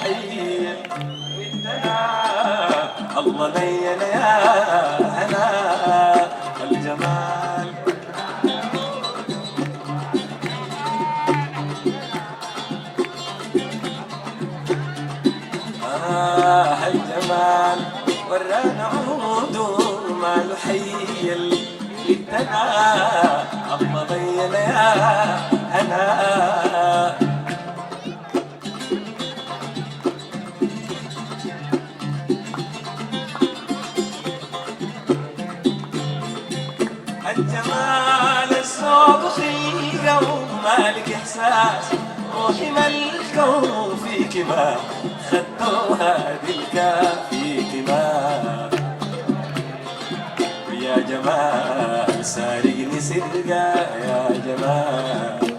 حي الله ليل يا هنا الجمال الجمال ورانا عود ما يحيي للدنا الله ليل يا هنا الجمال الصوت خيرة ومالك إحساس روحي ملكة وفيك ما خدوها بالكاف فيك ما ويا جمال سارقني سرقة يا جمال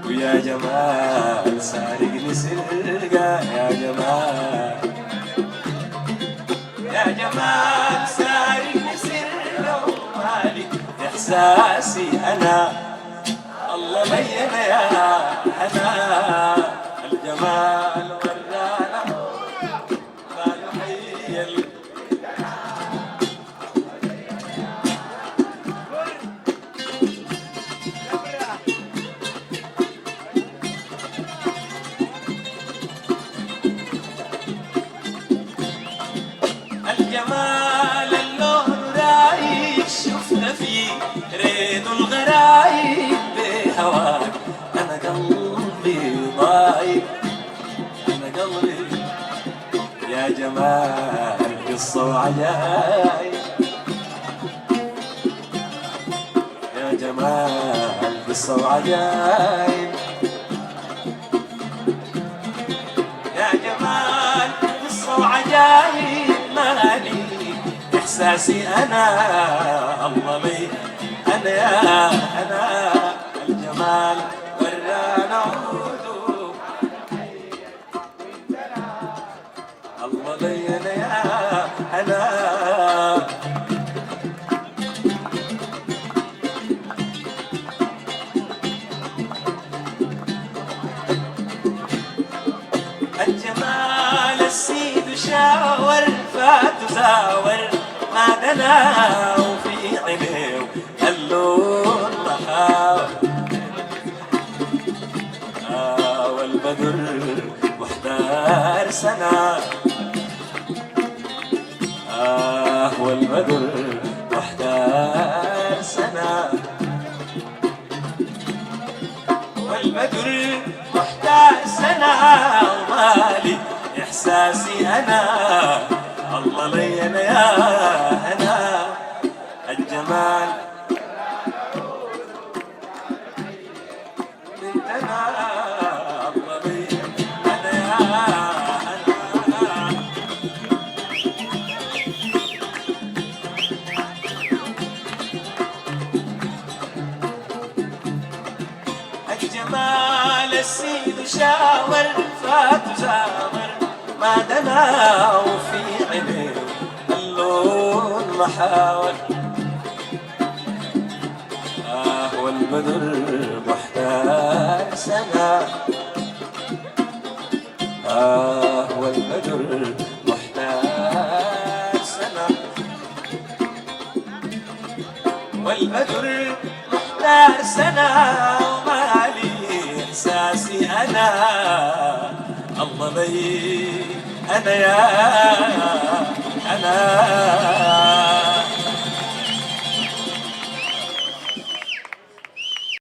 ويا جمال سارقني سرقة يا جمال يا جمال سارقني سرقة ومالك إحساسي أنا الله بين يا أنا الجمال ورانا ما يحيي الجمال اللون رايق شفنا فيه ريد الغرايب بهواك أنا قلبي ضايق أنا قلبي يا جمال قصة وعجايب يا جمال قصة وعجايب يا جمال قصة وعجايب مالي إحساسي أنا الله لي أنا يا أنا الجمال ورانا عودو الله لي أنا يا أنا الجمال السيد شاور فات زاور ما دنا وفي عينيه اللون محاور والبدر محتار سنة والبدر محتار سنة والبدر محتار سنة ومالي إحساسي أنا الله لي أنا يا أنا الجمال أنا الله لي أنا يا أنا الجمال السيد شاور فات زاور ما دنا وفي عينيه اللون محاور والبدر محتاج سنة والبدر محتاج سنة والبدر محتاج سنة ومالي إحساسي أنا الله لي أنا يا أنا